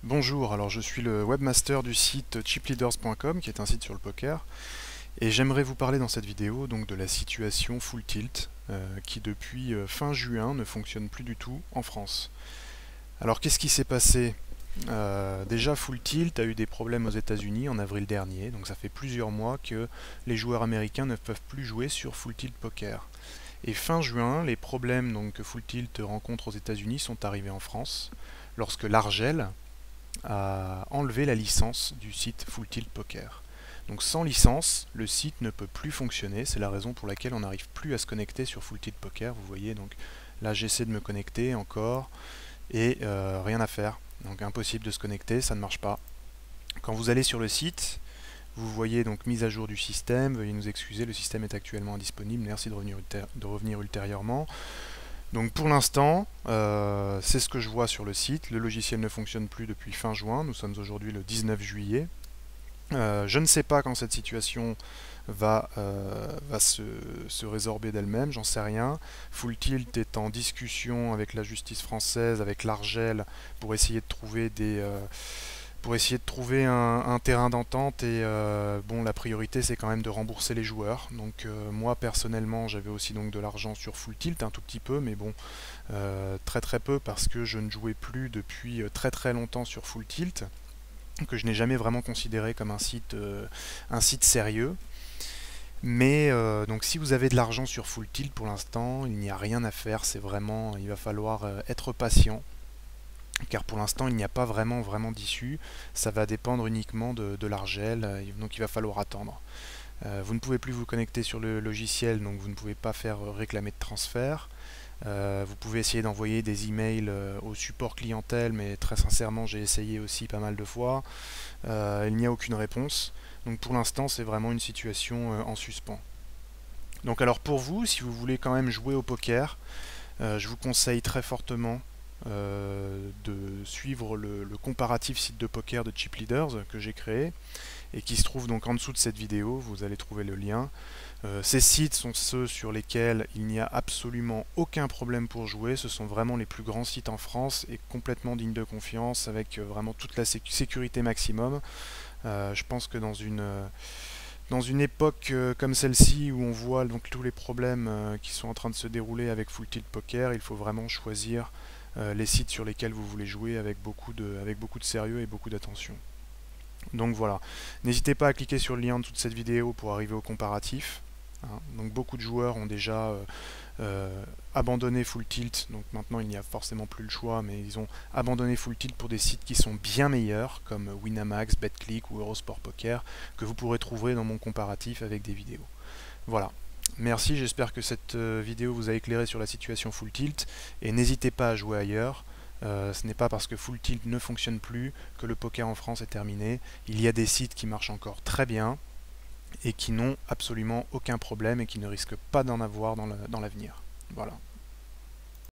Bonjour, alors je suis le webmaster du site chipleaders.com qui est un site sur le poker et j'aimerais vous parler dans cette vidéo donc de la situation Full Tilt qui depuis fin juin ne fonctionne plus du tout en France. Alors qu'est-ce qui s'est passé? Déjà Full Tilt a eu des problèmes aux États-Unis en avril dernier, donc ça fait plusieurs mois que les joueurs américains ne peuvent plus jouer sur Full Tilt Poker. Et fin juin, les problèmes donc, que Full Tilt rencontre aux États-Unis sont arrivés en France lorsque l'Argel a enlevé la licence du site Full Tilt Poker. Donc sans licence, le site ne peut plus fonctionner, c'est la raison pour laquelle on n'arrive plus à se connecter sur Full Tilt Poker. Vous voyez, donc là j'essaie de me connecter encore et rien à faire. Donc impossible de se connecter, ça ne marche pas. Quand vous allez sur le site, vous voyez donc mise à jour du système, veuillez nous excuser, le système est actuellement indisponible, merci de revenir ultérieurement. Donc pour l'instant, c'est ce que je vois sur le site. Le logiciel ne fonctionne plus depuis fin juin. Nous sommes aujourd'hui le 19 juillet. Je ne sais pas quand cette situation va se résorber d'elle-même, j'en sais rien. Full Tilt est en discussion avec la justice française, avec l'Argel, pour essayer de trouver un terrain d'entente et bon, la priorité c'est quand même de rembourser les joueurs. Donc moi personnellement j'avais aussi donc de l'argent sur Full Tilt, un tout petit peu, mais bon, très peu parce que je ne jouais plus depuis très longtemps sur Full Tilt, que je n'ai jamais vraiment considéré comme un site sérieux. Mais donc si vous avez de l'argent sur Full Tilt pour l'instant, il n'y a rien à faire, c'est vraiment, il va falloir être patient car pour l'instant il n'y a pas vraiment d'issue, ça va dépendre uniquement de l'Argel, donc il va falloir attendre. Vous ne pouvez plus vous connecter sur le logiciel, donc vous ne pouvez pas faire réclamer de transfert. Vous pouvez essayer d'envoyer des emails au support clientèle, mais très sincèrement j'ai essayé aussi pas mal de fois. Il n'y a aucune réponse, donc pour l'instant c'est vraiment une situation en suspens. Donc alors pour vous, si vous voulez quand même jouer au poker, je vous conseille très fortement de suivre le comparatif site de poker de Chip Leaders que j'ai créé et qui se trouve donc en dessous de cette vidéo, vous allez trouver le lien. Ces sites sont ceux sur lesquels il n'y a absolument aucun problème pour jouer, ce sont vraiment les plus grands sites en France et complètement dignes de confiance avec vraiment toute la sécurité maximum. Je pense que dans une époque comme celle-ci où on voit donc tous les problèmes qui sont en train de se dérouler avec Full Tilt Poker, il faut vraiment choisir les sites sur lesquels vous voulez jouer avec beaucoup de sérieux et beaucoup d'attention. Donc voilà, n'hésitez pas à cliquer sur le lien en dessous de cette vidéo pour arriver au comparatif. Donc beaucoup de joueurs ont déjà abandonné Full Tilt, donc maintenant il n'y a forcément plus le choix, mais ils ont abandonné Full Tilt pour des sites qui sont bien meilleurs, comme Winamax, BetClick ou Eurosport Poker, que vous pourrez trouver dans mon comparatif avec des vidéos. Voilà. Merci, j'espère que cette vidéo vous a éclairé sur la situation Full Tilt, et n'hésitez pas à jouer ailleurs. Ce n'est pas parce que Full Tilt ne fonctionne plus que le poker en France est terminé. Il y a des sites qui marchent encore très bien et qui n'ont absolument aucun problème et qui ne risquent pas d'en avoir dans l'avenir. Voilà.